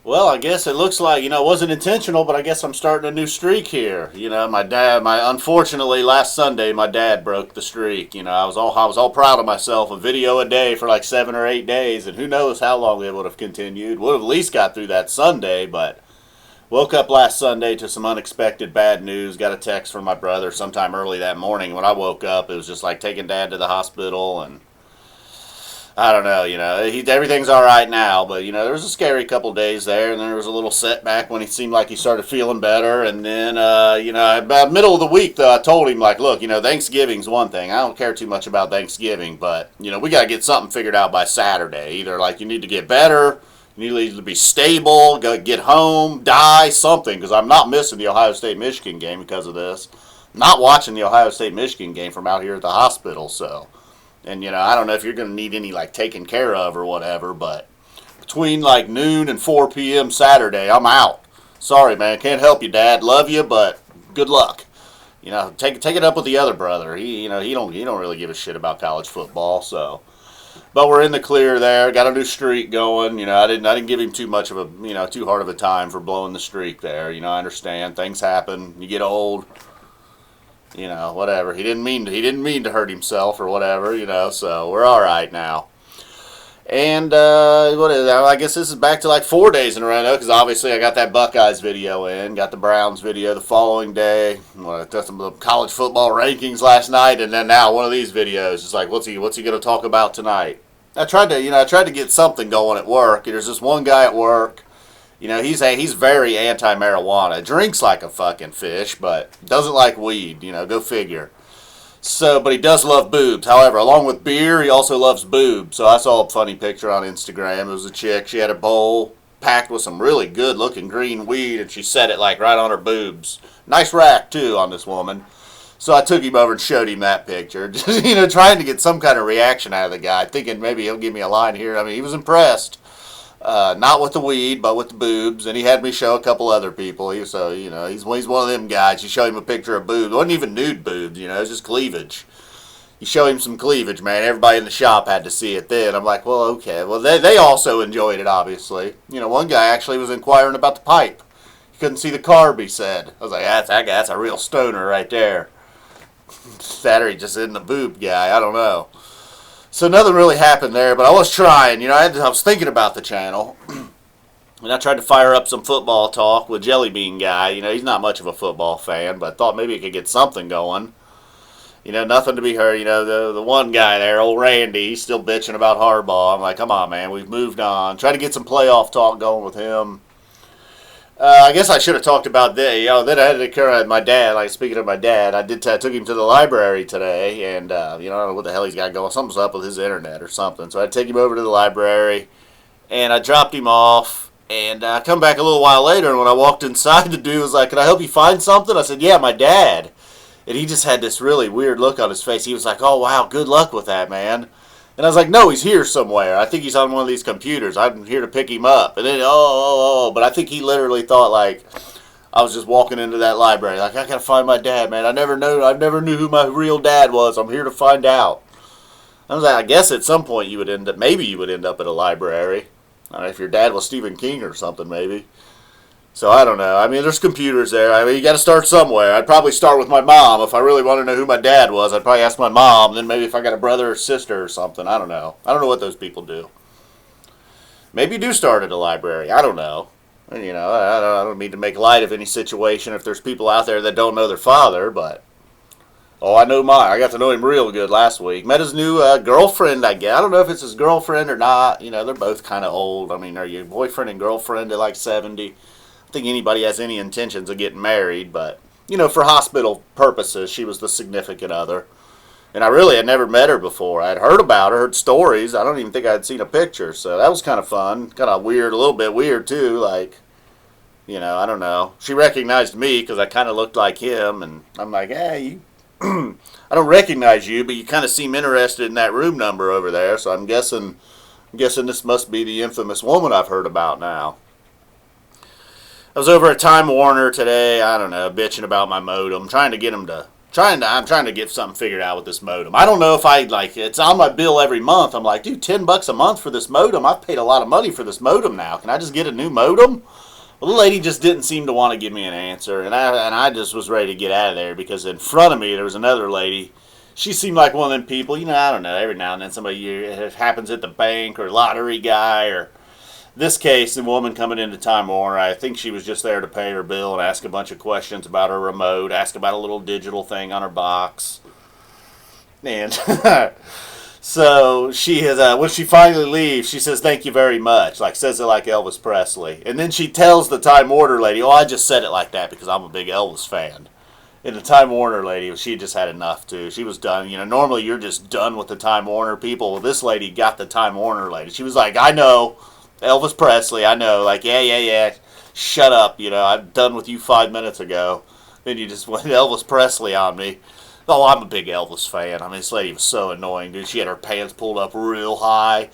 Well, I guess it looks like, it wasn't intentional, but I guess I'm starting a new streak here. Unfortunately last Sunday my dad broke the streak. I was all proud of myself, a video a day for like 7 or 8 days, and who knows how long it would have continued. Would have at least got through that Sunday, but woke up last Sunday to some unexpected bad news. Got a text from my brother sometime early that morning. When I woke up, it was just like taking dad to the hospital, and I don't know, everything's all right now, but there was a scary couple days there, and then there was a little setback when he seemed like he started feeling better, and then, about middle of the week, though, I told him, like, look, Thanksgiving's one thing. I don't care too much about Thanksgiving, but, we got to get something figured out by Saturday. Either, like, you need to get better, you need to be stable, go get home, die, something, because I'm not missing the Ohio State-Michigan game because of this. I'm not watching the Ohio State-Michigan game from out here at the hospital, so... And, I don't know if you're going to need any, like, taken care of or whatever, but between, like, noon and 4 p.m. Saturday, I'm out. Sorry, man. Can't help you, Dad. Love you, but good luck. Take it up with the other brother. He don't really give a shit about college football, so. But we're in the clear there. Got a new streak going. I didn't give him too much of a, too hard of a time for blowing the streak there. I understand. Things happen. You get old. Whatever. He didn't mean to hurt himself or whatever, so we're all right now. And what is that? I guess this is back to like 4 days in a row, because obviously I got that Buckeyes video in, got the Browns video the following day. I did some of the college football rankings last night, and then now one of these videos is like, what's he going to talk about tonight? I tried to get something going at work. There's this one guy at work. He's very anti-marijuana. Drinks like a fucking fish, but doesn't like weed. Go figure. So, but he does love boobs. However, along with beer, he also loves boobs. So I saw a funny picture on Instagram. It was a chick. She had a bowl packed with some really good-looking green weed, and she set it like right on her boobs. Nice rack too on this woman. So I took him over and showed him that picture. Just, trying to get some kind of reaction out of the guy, thinking maybe he'll give me a line here. I mean, he was impressed. Not with the weed, but with the boobs, and he had me show a couple other people. He's one of them guys. You show him a picture of boobs. It wasn't even nude boobs, it was just cleavage. You show him some cleavage, man. Everybody in the shop had to see it then. I'm like, well, okay. Well, they also enjoyed it, obviously. One guy actually was inquiring about the pipe. He couldn't see the carb, he said. I was like, that's a real stoner right there. That or he just isn't a boob guy. I don't know. So nothing really happened there, but I was trying. I was thinking about the channel, and I tried to fire up some football talk with Jelly Bean Guy. He's not much of a football fan, but I thought maybe it could get something going. Nothing to be heard. The one guy there, old Randy, he's still bitching about Harbaugh. I'm like, come on, man, we've moved on. Try to get some playoff talk going with him. I guess I should have talked about that. Then I had to occur at my dad. Like, speaking of my dad, I took him to the library today, and I don't know what the hell he's got going. Something's up with his internet or something. So I take him over to the library, and I dropped him off, and I come back a little while later, and when I walked inside, the dude was like, "Can I help you find something?" I said, "Yeah, my dad." And he just had this really weird look on his face. He was like, "Oh, wow, good luck with that, man." And I was like, no, he's here somewhere. I think he's on one of these computers. I'm here to pick him up. And then, but I think he literally thought, like, I was just walking into that library. Like, I gotta find my dad, man. I never knew who my real dad was. I'm here to find out. I was like, I guess at some point maybe you would end up at a library. I don't know if your dad was Stephen King or something, maybe. So I don't know. I mean, there's computers there. I mean, you got to start somewhere. I'd probably start with my mom. If I really want to know who my dad was, I'd probably ask my mom. Then maybe if I got a brother or sister or something. I don't know. I don't know what those people do. Maybe you do start at a library. I don't know. And, I don't mean to make light of any situation if there's people out there that don't know their father, but... Oh, I know mine. I got to know him real good last week. Met his new girlfriend, I guess. I don't know if it's his girlfriend or not. They're both kind of old. I mean, are you boyfriend and girlfriend at like 70? I think anybody has any intentions of getting married, but, for hospital purposes, she was the significant other. And I really had never met her before. I had heard about her, heard stories. I don't even think I had seen a picture, so that was kind of fun. Kind of weird, a little bit weird, too. Like, I don't know. She recognized me because I kind of looked like him, and I'm like, hey, I don't recognize you, but you kind of seem interested in that room number over there, so I'm guessing this must be the infamous woman I've heard about now. I was over at Time Warner today, I don't know, bitching about my modem, trying to get them to I'm trying to get something figured out with this modem. I don't know if it's on my bill every month. I'm like, dude, $10 a month for this modem. I've paid a lot of money for this modem now. Can I just get a new modem? Well, the lady just didn't seem to want to give me an answer, and I just was ready to get out of there because in front of me there was another lady. She seemed like one of them people, I don't know, every now and then it happens at the bank or lottery guy, or this case, the woman coming into Time Warner, I think she was just there to pay her bill and ask a bunch of questions about her remote, ask about a little digital thing on her box. And so she has, when she finally leaves, she says, "Thank you very much," like says it like Elvis Presley. And then she tells the Time Warner lady, "Oh, I just said it like that because I'm a big Elvis fan." And the Time Warner lady, she just had enough too. She was done. Normally you're just done with the Time Warner people. Well, this lady got the Time Warner lady. She was like, "I know. Elvis Presley, I know, like, yeah, shut up, I'm done with you 5 minutes ago." Then you just went Elvis Presley on me. Oh, I'm a big Elvis fan. I mean, this lady was so annoying, dude. She had her pants pulled up real high.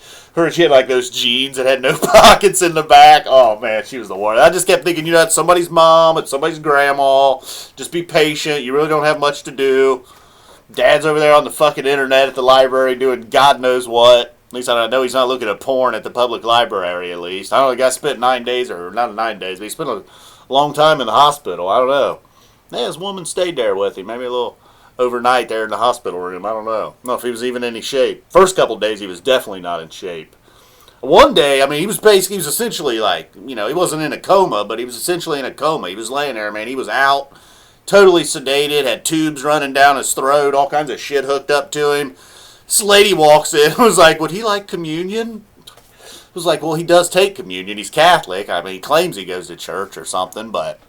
She had, like, those jeans that had no pockets in the back. Oh, man, she was the worst. I just kept thinking, it's somebody's mom, it's somebody's grandma. Just be patient. You really don't have much to do. Dad's over there on the fucking internet at the library doing God knows what. At least I know he's not looking at porn at the public library, at least. I don't know, the guy spent 9 days, or not 9 days, but he spent a long time in the hospital. I don't know. Yeah, his woman stayed there with him. Maybe a little overnight there in the hospital room. I don't know. I don't know if he was even in any shape. First couple of days, he was definitely not in shape. One day, I mean, he was essentially like, he wasn't in a coma, but he was essentially in a coma. He was laying there, man. He was out, totally sedated, had tubes running down his throat, all kinds of shit hooked up to him. This lady walks in and was like, "Would he like communion?" I was like, "Well, he does take communion. He's Catholic. I mean, he claims he goes to church or something, but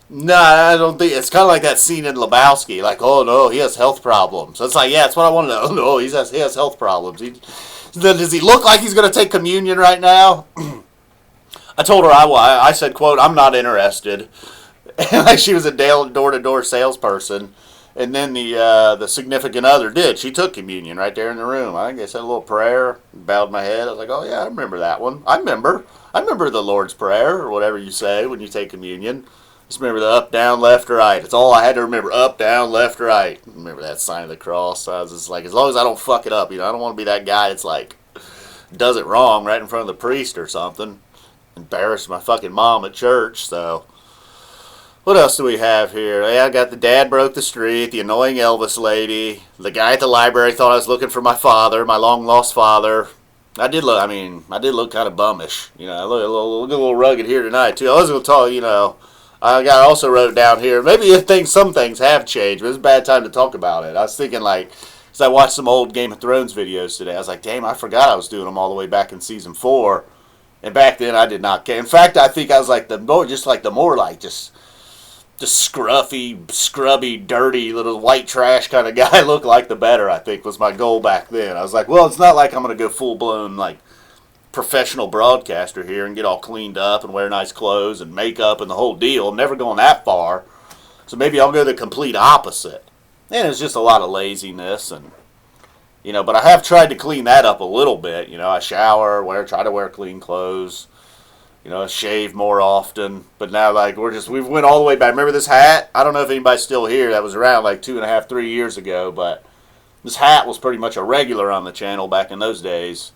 no, I don't think." It's kind of like that scene in Lebowski, like, "Oh, no, he has health problems." So it's like, yeah, that's what I want to know. No, he has health problems. Does he look like he's going to take communion right now? I told her I said, quote, "I'm not interested." Like she was a door-to-door salesperson. And then the significant other did. She took communion right there in the room. I think I said a little prayer, bowed my head. I was like, "Oh yeah, I remember that one. I remember the Lord's Prayer," or whatever you say when you take communion. Just remember the up, down, left, right. It's all I had to remember. Up, down, left, right. Remember that sign of the cross. I was just like, as long as I don't fuck it up, I don't want to be that guy that's like does it wrong right in front of the priest or something. Embarrass my fucking mom at church. So. What else do we have here? Yeah, I got the dad broke the street, the annoying Elvis lady, the guy at the library thought I was looking for my father, my long lost father. I did look kind of bummish. I look a little rugged here tonight too. I was going to talk, I also wrote down here, maybe some things have changed, but it's a bad time to talk about it. I was thinking because I watched some old Game of Thrones videos today, I was like, damn, I forgot I was doing them all the way back in season 4. And back then I did not care. In fact, I think I was like the more scruffy, scrubby, dirty, little white trash kind of guy I look like, the better, I think, was my goal back then. I was like, well, it's not like I'm going to go full-blown, like, professional broadcaster here and get all cleaned up and wear nice clothes and makeup and the whole deal. I'm never going that far. So maybe I'll go the complete opposite. And it's just a lot of laziness and, but I have tried to clean that up a little bit. I shower, try to wear clean clothes. Shave more often. But now, we've went all the way back. Remember this hat? I don't know if anybody's still here. That was around like 2.5, 3 years ago. But this hat was pretty much a regular on the channel back in those days.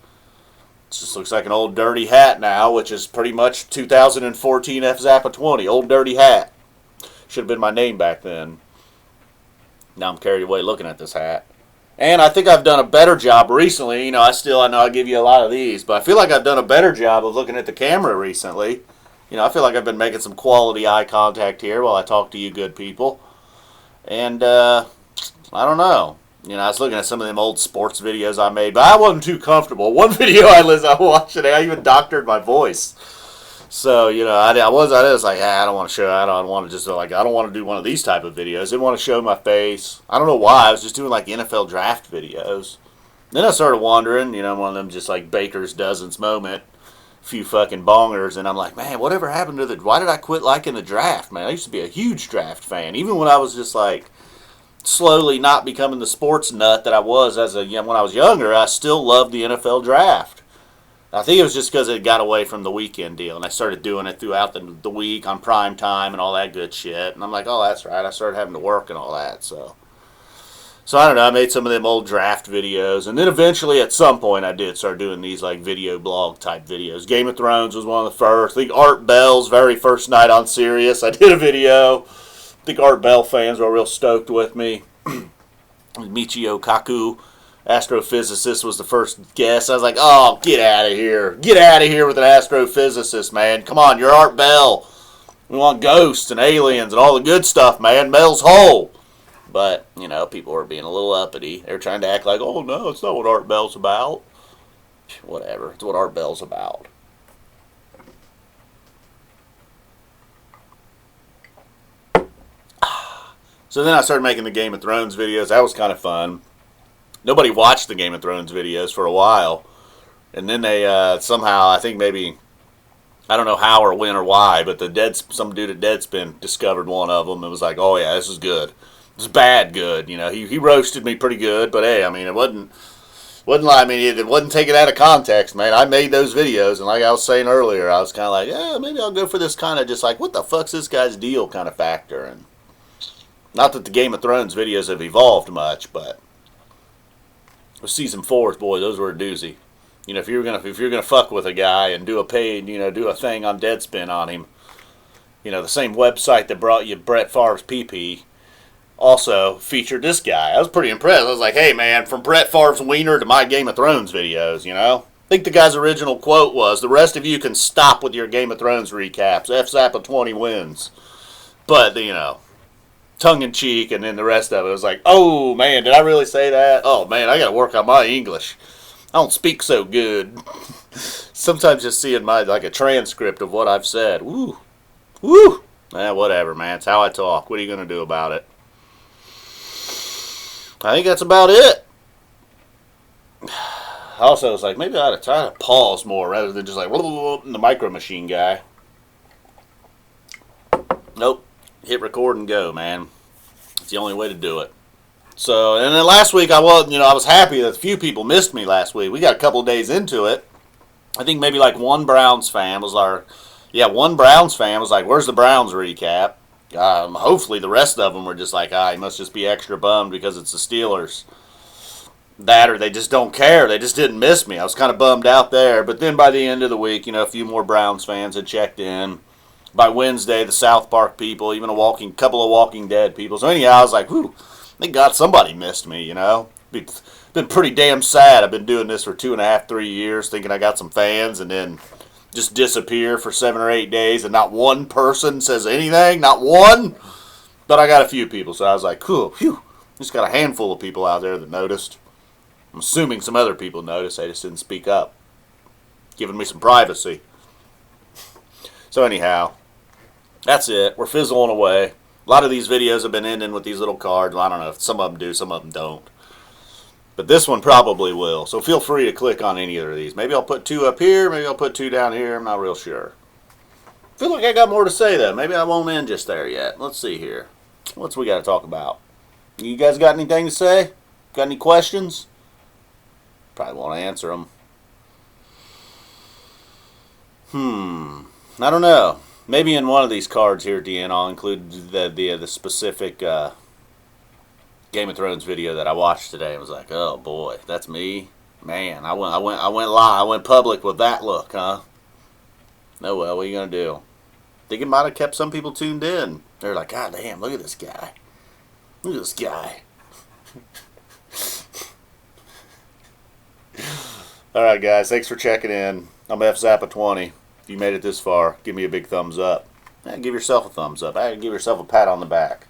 It just looks like an old dirty hat now, which is pretty much 2014 F Zappa 20. Old dirty hat. Should have been my name back then. Now I'm carried away looking at this hat. And I think I've done a better job recently. I know I give you a lot of these, but I feel like I've done a better job of looking at the camera recently. I feel like I've been making some quality eye contact here while I talk to you good people. And, I don't know. I was looking at some of them old sports videos I made, but I wasn't too comfortable. One video I watched today, I even doctored my voice. So, I was like, I don't want to show, I don't want to do one of these type of videos. I didn't want to show my face. I don't know why. I was just doing like NFL draft videos. Then I started wondering, one of them just like Baker's Dozens moment, a few fucking bongers, and I'm like, man, whatever happened to why did I quit liking the draft, man? I used to be a huge draft fan. Even when I was just like slowly not becoming the sports nut that I was when I was younger, I still loved the NFL draft. I think it was just because it got away from the weekend deal, and I started doing it throughout the week on prime time and all that good shit. And I'm like, oh, that's right. I started having to work and all that, so So I don't know, I made some of them old draft videos, and then eventually at some point I did start doing these like video blog type videos. Game of Thrones was one of the first. I think Art Bell's very first night on Sirius, I did a video. I think Art Bell fans were real stoked with me. Michio Kaku, astrophysicist, was the first guest. I was like, oh, get out of here. Get out of here with an astrophysicist, man. Come on, you're Art Bell. We want ghosts and aliens and all the good stuff, man. Mel's whole. But, you know, people were being a little uppity. They were trying to act like, oh, no, it's not what Art Bell's about. Whatever. It's what Art Bell's about. So then I started making the Game of Thrones videos. That was kind of fun. Nobody watched the Game of Thrones videos for a while. And then they somehow, I think maybe, I don't know how or when or why, but some dude at Deadspin discovered one of them and was like, oh, yeah, this is good. It's bad good, you know. He roasted me pretty good, but hey, I mean, it wasn't like, I mean, it wasn't taken out of context, man. I made those videos, and like I was saying earlier, I was kind of like, yeah, maybe I'll go for this kind of just like, what the fuck's this guy's deal kind of factor. And not that the Game of Thrones videos have evolved much, but with season 4, boy, those were a doozy. You know, if you're gonna fuck with a guy and do a paid, you know, do a thing on Deadspin on him, you know, the same website that brought you Brett Favre's PP also featured this guy. I was pretty impressed. I was like, hey man, from Brett Favre's wiener to my Game of Thrones videos, you know? I think the guy's original quote was, the rest of you can stop with your Game of Thrones recaps. FZappa 20 wins. But, you know, tongue-in-cheek, and then the rest of it was like, oh man, did I really say that? Oh man, I gotta work on my English. I don't speak so good. Sometimes just seeing like a transcript of what I've said. Woo. Woo. Whatever, man. It's how I talk. What are you gonna do about it? I think that's about it. Also, it's like, maybe I ought to try to pause more rather than just like, the Micro Machine guy. Nope. Hit record and go, man. It's the only way to do it. So, and then last week I was happy that a few people missed me last week. We got a couple of days into it. I think maybe like one Browns fan was like, where's the Browns recap? Hopefully the rest of them were just like, he must just be extra bummed because it's the Steelers. That or they just don't care. They just didn't miss me. I was kind of bummed out there. But then by the end of the week, you know, a few more Browns fans had checked in. By Wednesday, the South Park people, even couple of Walking Dead people. So anyhow, I was like, whew, thank God somebody missed me, you know. Been pretty damn sad. I've been doing this for 2.5, 3 years, thinking I got some fans, and then just disappear for 7 or 8 days, and not one person says anything, not one. But I got a few people, so I was like, cool, phew. Just got a handful of people out there that noticed. I'm assuming some other people noticed, they just didn't speak up. Giving me some privacy. So anyhow, that's it. We're fizzling away. A lot of these videos have been ending with these little cards. Well, I don't know if some of them do, some of them don't. But this one probably will. So feel free to click on any of these. Maybe I'll put 2 up here. Maybe I'll put 2 down here. I'm not real sure. Feel like I got more to say, though. Maybe I won't end just there yet. Let's see here. What's we got to talk about? You guys got anything to say? Got any questions? Probably won't answer them. I don't know. Maybe in one of these cards here at the end, I'll include the specific Game of Thrones video that I watched today. I was like, oh boy, that's me. Man, I went live. I went public with that look, huh? Oh well, what are you gonna do? Think it might have kept some people tuned in. They're like, God damn, look at this guy. Look at this guy. All right, guys, thanks for checking in. I'm FZappa 20. If you made it this far, give me a big thumbs up. Give yourself a thumbs up. Give yourself a pat on the back.